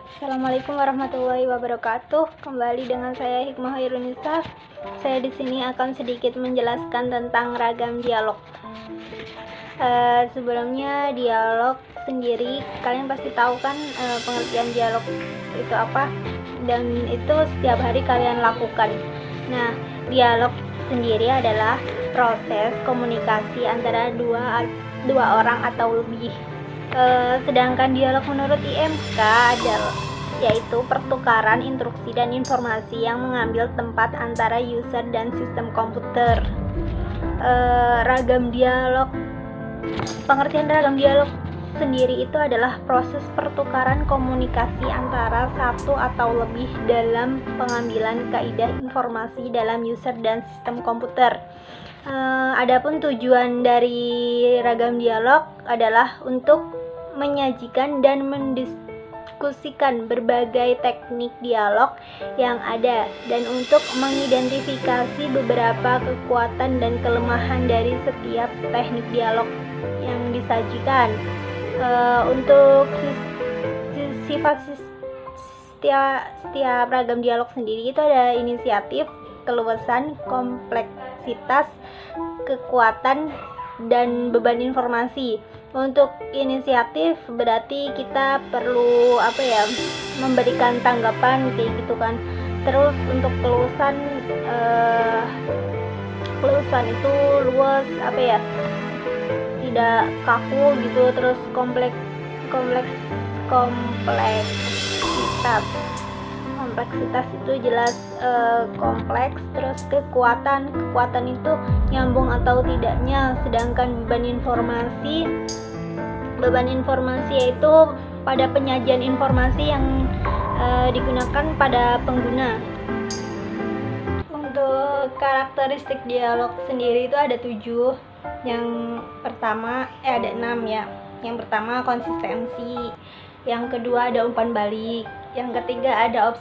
Assalamualaikum warahmatullahi wabarakatuh. Kembali dengan saya Hikmah Hairunisa. Saya di sini akan sedikit menjelaskan tentang ragam dialog. Sebelumnya dialog sendiri, kalian pasti tahu kan pengertian dialog itu apa, dan itu setiap hari kalian lakukan. Nah, dialog sendiri adalah proses komunikasi antara dua orang atau lebih. Sedangkan dialog menurut IMK adalah yaitu pertukaran instruksi dan informasi yang mengambil tempat antara user dan sistem komputer. Pengertian ragam dialog sendiri itu adalah proses pertukaran komunikasi antara satu atau lebih dalam pengambilan kaidah informasi dalam user dan sistem komputer. Adapun tujuan dari ragam dialog adalah untuk menyajikan dan mendiskusikan berbagai teknik dialog yang ada dan untuk mengidentifikasi beberapa kekuatan dan kelemahan dari setiap teknik dialog yang disajikan. Untuk sifat setiap ragam dialog sendiri itu ada inisiatif, keluasan, kompleksitas, kekuatan, dan beban informasi. Untuk inisiatif berarti kita perlu memberikan tanggapan kayak gitu kan. Terus untuk keluasan itu luas, tidak kaku gitu. Terus kompleksitas itu jelas kompleks. Terus kekuatan itu nyambung atau tidaknya. Sedangkan beban informasi yaitu pada penyajian informasi yang digunakan pada pengguna. Untuk karakteristik dialog sendiri itu ada 7. Yang pertama ada 6 ya. Yang pertama konsistensi, yang kedua ada umpan balik, yang ketiga ada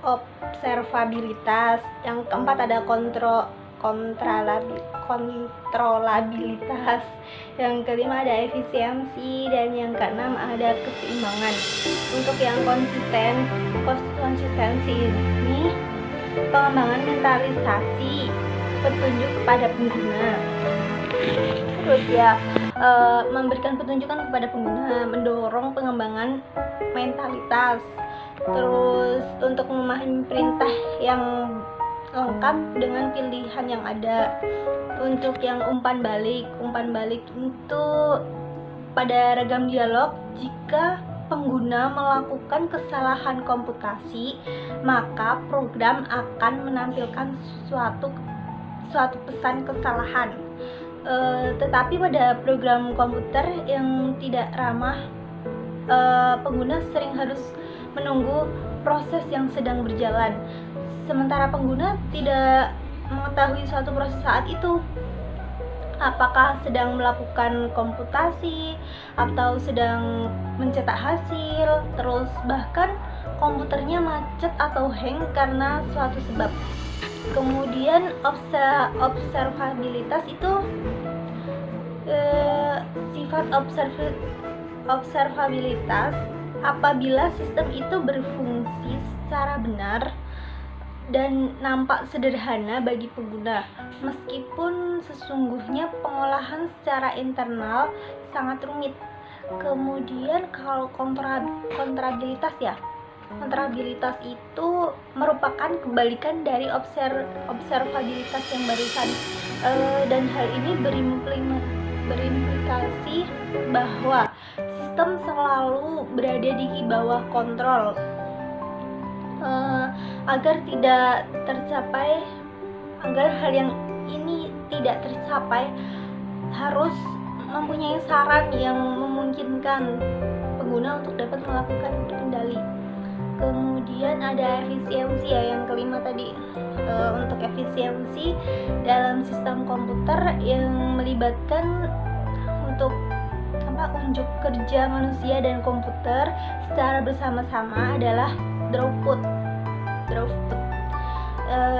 observabilitas, yang keempat ada kontrolabilitas, yang kelima ada efisiensi, dan yang keenam ada keseimbangan. Untuk yang konsistensi ini pengembangan mentalisasi petunjuk kepada pengguna. Terus memberikan petunjukan kepada pengguna, mendorong pengembangan mentalitas. Terus untuk memahami perintah yang lengkap dengan pilihan yang ada. Untuk yang umpan balik itu pada ragam dialog, jika pengguna melakukan kesalahan komputasi, maka program akan menampilkan suatu pesan kesalahan. Tetapi pada program komputer yang tidak ramah, pengguna sering harus menunggu proses yang sedang berjalan, sementara pengguna tidak mengetahui suatu proses saat itu, apakah sedang melakukan komputasi atau sedang mencetak hasil. Terus bahkan komputernya macet atau hang karena suatu sebab. Kemudian observabilitas itu sifat observabilitas apabila sistem itu berfungsi secara benar dan nampak sederhana bagi pengguna, meskipun sesungguhnya pengolahan secara internal sangat rumit. Kemudian kalau kontrabilitas itu merupakan kebalikan dari observabilitas yang barusan, dan hal ini berimplikasi bahwa sistem selalu berada di bawah kontrol. Agar hal yang ini tidak tercapai, harus mempunyai saran yang memungkinkan pengguna untuk dapat melakukan kendali. Kemudian ada efisiensi yang kelima tadi. Untuk efisiensi dalam sistem komputer yang melibatkan untuk unjuk kerja manusia dan komputer secara bersama-sama adalah throughput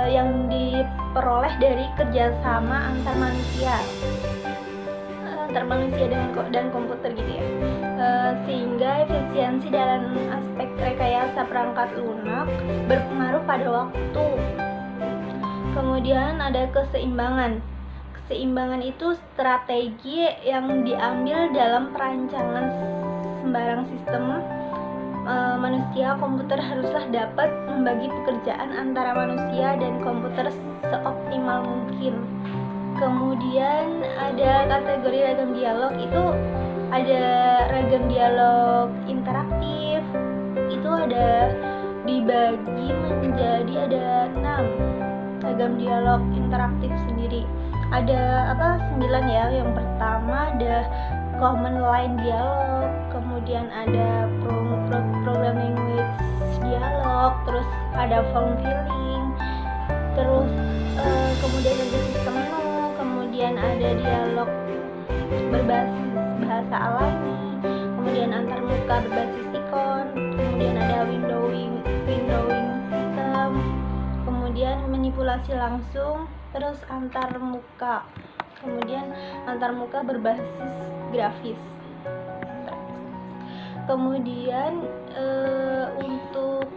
yang diperoleh dari kerjasama antar manusia dan komputer gitu ya. sehingga efisiensi dalam aspek rekayasa perangkat lunak berpengaruh pada waktu. Kemudian ada keseimbangan. Keseimbangan itu strategi yang diambil dalam perancangan sembarang sistem. Manusia komputer haruslah dapat membagi pekerjaan antara manusia dan komputer seoptimal mungkin. Kemudian ada kategori ragam dialog, itu ada ragam dialog interaktif, itu ada dibagi menjadi ada 6 ragam dialog interaktif sendiri. Ada 9 ya. Yang pertama ada command line dialog, kemudian ada program language dialog, terus ada form filling, terus kemudian ada sistem menu, kemudian ada dialog berbasis bahasa alami, kemudian antarmuka berbasis ikon, kemudian ada windowing system, kemudian manipulasi langsung, terus antarmuka, kemudian antarmuka berbasis grafis. Kemudian untuk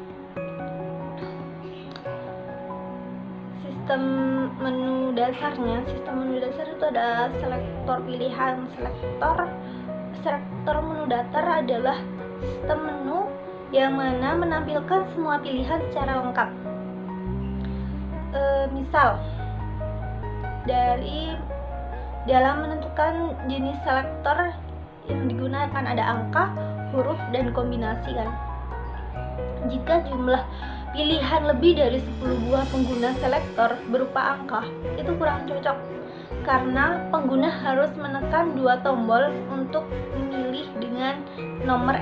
sistem menu dasar itu ada selektor pilihan. Selektor menu datar adalah sistem menu yang mana menampilkan semua pilihan secara lengkap. Misal, dalam menentukan jenis selektor yang digunakan ada angka, huruf, dan kombinasi kan. Jika jumlah pilihan lebih dari 10 buah pengguna selektor berupa angka, itu kurang cocok karena pengguna harus menekan 2 tombol untuk memilih dengan nomor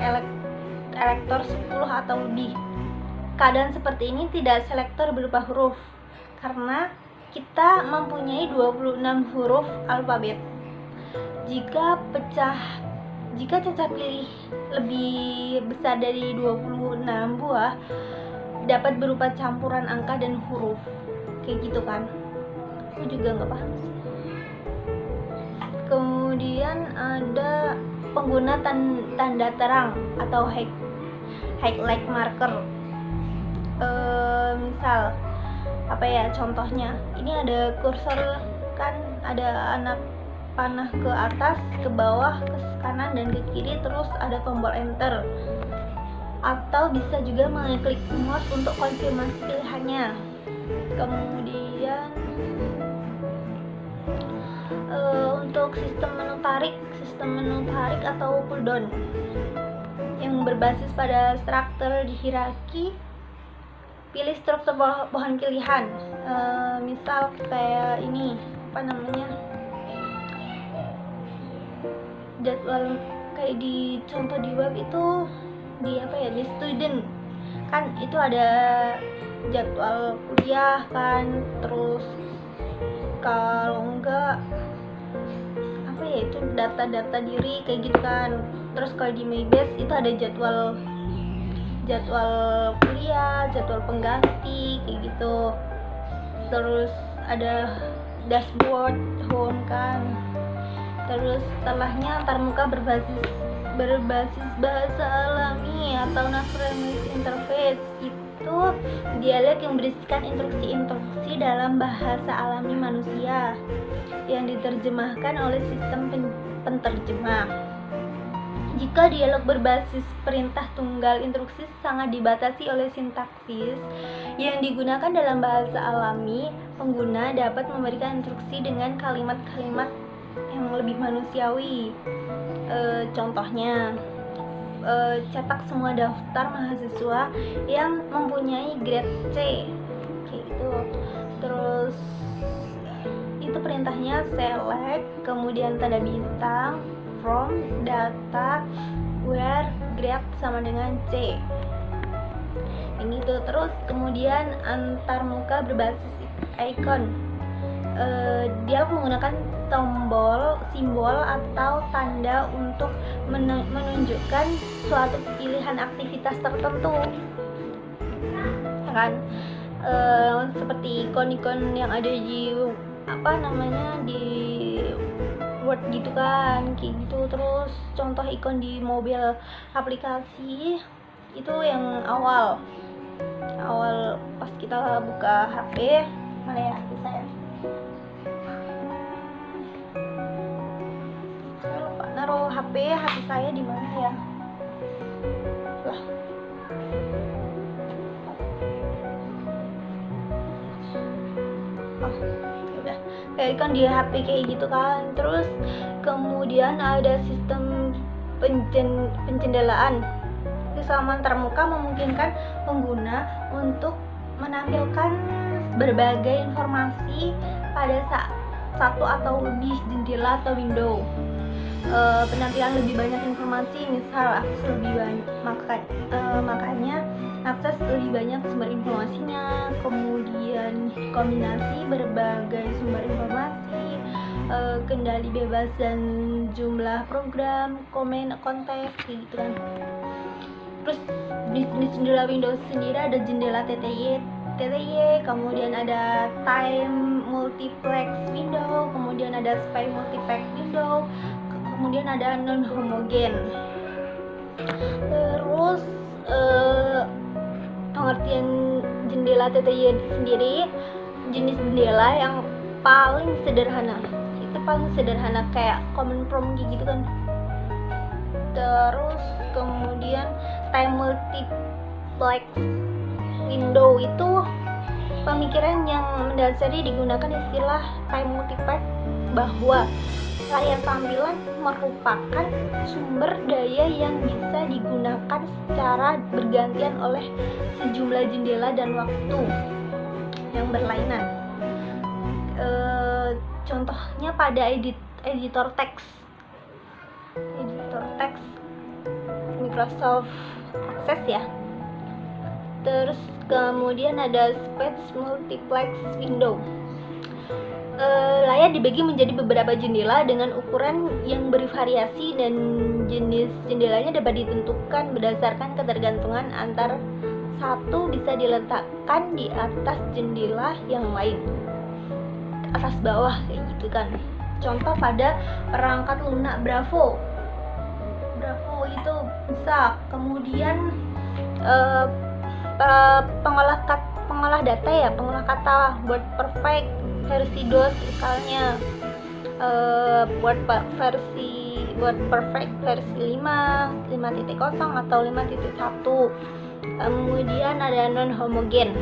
elektor 10 atau lebih. Keadaan seperti ini tidak selektor berupa huruf karena kita mempunyai 26 huruf alfabet. Jika cacah pilih lebih besar dari 26 buah, dapat berupa campuran angka dan huruf, kayak gitu kan. Aku juga nggak paham sih. Kemudian ada pengguna tanda terang atau highlight marker. Misal contohnya ini ada kursor kan, ada anak panah ke atas, ke bawah, ke kanan, dan ke kiri, terus ada tombol enter. Atau bisa juga mengklik mouse untuk konfirmasi pilihannya. Kemudian untuk sistem menu tarik atau pulldown yang berbasis pada struktur di hierarki, pilih struktur pohon pilihan. Misal kayak ini jadwal kayak di contoh di web itu di student kan, itu ada jadwal kuliah kan, terus kalau enggak itu data diri kayak gitu kan. Terus kalau di Maybase itu ada jadwal kuliah, jadwal pengganti kayak gitu. Terus ada dashboard home kan. Terus setelahnya antarmuka berbasis bahasa alami atau natural language interface, itu dialog yang berisikan instruksi-instruksi dalam bahasa alami manusia yang diterjemahkan oleh sistem penterjemah. Jika dialog berbasis perintah tunggal, instruksi sangat dibatasi oleh sintaksis yang digunakan dalam bahasa alami. Pengguna dapat memberikan instruksi dengan kalimat-kalimat yang lebih manusiawi. Contohnya, cetak semua daftar mahasiswa yang mempunyai grade C, kayak gitu. Terus itu perintahnya select, kemudian tanda bintang, from, data, where, grade sama dengan C. Ini tuh. Terus kemudian antarmuka berbasis icon. Dia menggunakan tombol, simbol, atau tanda untuk menunjukkan suatu pilihan aktivitas tertentu, kan? Seperti ikon-ikon yang ada di di password gitu kan, kayak gitu. Terus contoh ikon di mobil aplikasi itu yang awal pas kita buka HP. Mana ya HP saya? Saya lupa naruh HP saya di mana ya? Lah. Oh, udah. Kayak kan di HP kayak gitu kan. Terus kemudian ada sistem pencendelaan. Kesamaan termuka memungkinkan pengguna untuk menampilkan berbagai informasi pada satu atau lebih jendela atau window. Penampilan lebih banyak informasi, misal akses lebih banyak, makanya akses lebih banyak sumber informasinya, kemudian kombinasi berbagai sumber informasi, kendali bebas dan jumlah program, komen, konteks gitu kan. Terus di jendela Windows sendiri ada jendela TTY, kemudian ada time multiplex window, kemudian ada spy multiplex window, kemudian ada non homogen. Terus pengertian jendela TTY sendiri jenis jendela yang paling sederhana, itu paling sederhana kayak common prompt gitu kan. Terus kemudian time multiplex window itu pemikiran yang mendasari digunakan istilah time multiplex bahwa layar tampilan merupakan sumber daya yang bisa digunakan secara bergantian oleh sejumlah jendela dan waktu yang berlainan. Contohnya pada editor teks Microsoft Access ya. Terus kemudian ada space multiplex window. Layar dibagi menjadi beberapa jendela dengan ukuran yang bervariasi dan jenis jendelanya dapat ditentukan berdasarkan ketergantungan antar satu bisa diletakkan di atas jendela yang lain, atas bawah kayak gitu kan. Contoh pada perangkat lunak Bravo itu bisa. Kemudian pengolah kata WordPerfect versi DOS misalnya, WordPerfect versi 5.0 atau 5.1. Kemudian ada non homogen.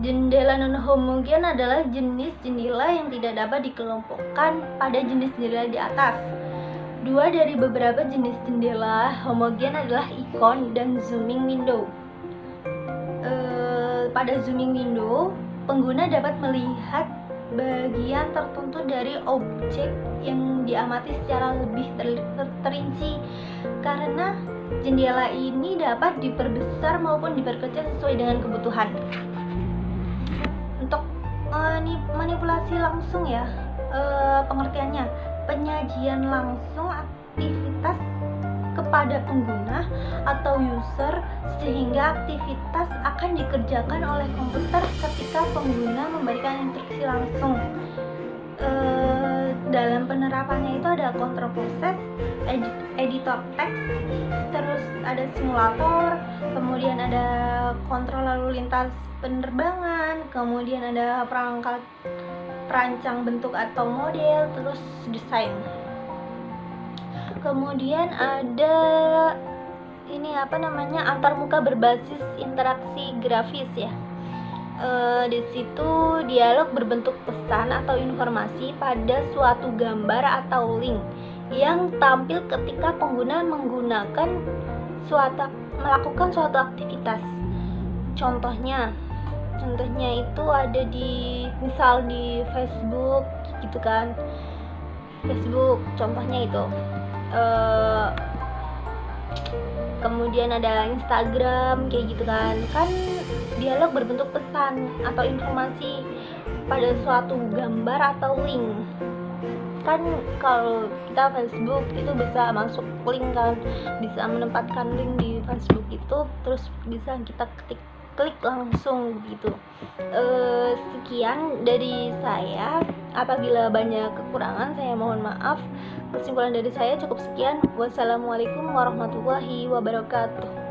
Jendela non homogen adalah jenis jendela yang tidak dapat dikelompokkan pada jenis jendela di atas. Dua dari beberapa jenis jendela homogen adalah icon dan zooming window. Pada zooming window, pengguna dapat melihat bagian tertentu dari objek yang diamati secara lebih terinci, karena jendela ini dapat diperbesar maupun diperkecil sesuai dengan kebutuhan. Untuk manipulasi langsung ya, pengertiannya penyajian langsung aktivitas kepada pengguna atau user, sehingga aktivitas akan dikerjakan oleh komputer ketika pengguna memberikan instruksi langsung. Dalam penerapannya itu ada control process, editor text, terus ada simulator, kemudian ada kontrol lalu lintas penerbangan, kemudian ada perangkat perancang bentuk atau model, terus desain. Kemudian ada antarmuka berbasis interaksi grafis ya. Di situ dialog berbentuk pesan atau informasi pada suatu gambar atau link yang tampil ketika pengguna melakukan suatu aktivitas. Contohnya itu ada misal di Facebook gitu kan. Facebook contohnya itu. Kemudian ada Instagram kayak gitu kan dialog berbentuk pesan atau informasi pada suatu gambar atau link kan. Kalau kita Facebook itu bisa masuk link kan, bisa menempatkan link di Facebook itu, terus bisa kita klik langsung gitu. Sekian dari saya. Apabila banyak kekurangan, saya mohon maaf. Kesimpulan dari saya cukup sekian. Wassalamualaikum warahmatullahi wabarakatuh.